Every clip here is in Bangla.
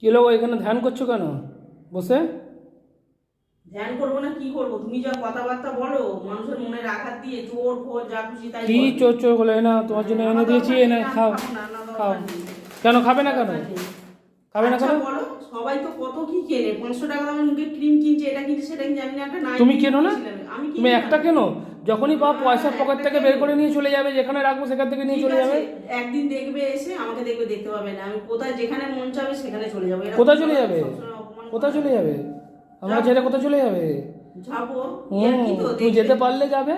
কি হলো এখানে ধ্যান করছো কেন বসে? ধ্যান করবো না কি করবো? তুমি যা কথাবার্তা বলো মানুষের মনের আঘাত দিয়ে চোর ফোর যা খুশি তাই কি বলো। চোর চোর বলে না তোমার জন্য এনে আমার দিয়েছি, দরকার এনে নেই, আমি খাও খাবো না, না খাও। দরকার নেই। কেন খাবে না কেন? দরকার নেই। খাবে না আচ্ছা কেন? বলো, সবাই তো কত কি কেনে, 500 টাকা দামের মুখে ক্রিম কিনছে, এটা কিনছে সেটা কিনছে, আমি না একটা নাই তুমি কেনো না? আমি তুমি কিনি একটা না। কেনো, যখনই পাও পয়সা হ্যাঁ, পকেট একটা থেকে কেনো। বের করে নিয়ে চলে যাবে, যেখানে রাখবো সেখান থেকে নিয়ে ঠিক চলে আছে, যাবে। একদিন দেখবে এসে আমাকে দেখবে, দেখতে পাবে না, আমি কোথায় যেখানে মন চাবে সেখানে চলে যাবো। এরকম কোথায় চলে করে যাবে? সবসময় অপমান কোথায় করা চলে যাবে? আমরা যাবো। ছেড়ে কোথায় চলে যাবে? যাবো, এর কি তো তুমি দেখবে। যেতে পারলে যাবে,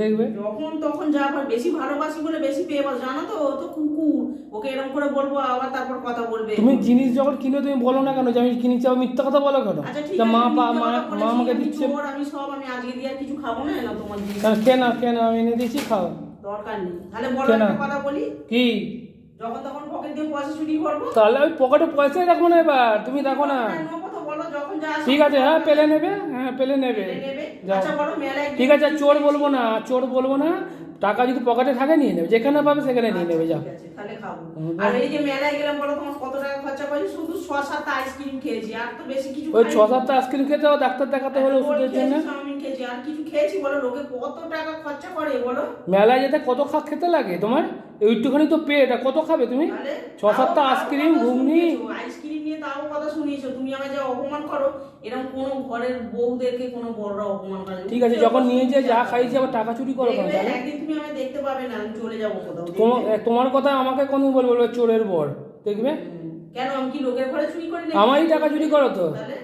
দেখবে। যখন তখন যাবো, বেশি ভালোবাসি বলে বেশি পেয়ে বল, জানো তো ও তো কুকুর, ওকে এরকম করে বলবো আবার তারপর কথা বলবে। তুমি জিনিস যখন কিনে তুমি বলো না কেন যে আমি কিনেছি, আবার মিথ্যা কথা বলো কেন? আচ্ছা ঠিক যে আছে, মা মিথ্যে মা কথা মা বলেছি, আমাকে আমি দিচ্ছে। চোর, আমি সব, আমি আজকে দিয়ে আর কিছু খাবো না, না তোমার জিনিস কেন আমি এনে দিয়েছি, খাও। দরকার নেই। তাহলে বলো কেন? একটা কথা বলি, কি? যখন তখন পকেট দিয়ে পয়সা চুরি করবো? তাহলে আমি পকেটে পয়সাই রাখবো না, এবার তুমি দেখো না। কথা বলো, যখন যা আসে ঠিক আছে, হ্যাঁ পেলে নেবে, হ্যাঁ পেলে নেবে। পেলে নেবে। যাও। আচ্ছা বলো, মেলায় ঠিক আছে, চোর বলবো না, চোর বলবো না। টাকা যদি পকেটে থাকে নিয়ে নেবে, যেখানে পাবে সেখানে নিয়ে নেবে, যাও। ঠিক আছে, তাহলে খাবো। আর এই যে মেলায় গেলাম, বলো তোমার কত টাকা খরচা করেছি? শুধু 6-7টা আইসক্রিম খেয়েছি, আর তো বেশি কিছু ওই খাইনি। 6-7টা আইসক্রিম খেতে হবে, ডাক্তার দেখাতে হলো ওষুধের জন্য। চাউমিন খেয়েছি, আর কিছু খেয়েছি বলো? লোকে কত টাকা খরচা করে বলো? মেলায় যেতে কত খেতে লাগে তোমার? ওইটুখানি তো পেট, আর কত খাবে তুমি? তাহলে 6-7টা তাও আইসক্রিম, কথা ঘুগনি। শুনিয়েছো, আইসক্রিম নিয়ে তাও কথা শুনিয়েছো। তুমি আমায় যে অপমান করো, এরকম কোনো ঘরের বউদেরকে কোনো বড়রা অপমান করে না। ঠিক আছে, যখন নিয়ে যে যা খাইছি আবার টাকা চুরি করো কেন দেখবে তাহলে? একদিন তুমি আমায় দেখতে পাবে না, আমি চলে যাবো কোথাও। তোমার কথা আমাকে কোন বলবো চোরের বর, দেখবে। কেন, আমি কি লোকের ঘরে চুরি করি না? আমারই টাকা চুরি করো তো। তাহলে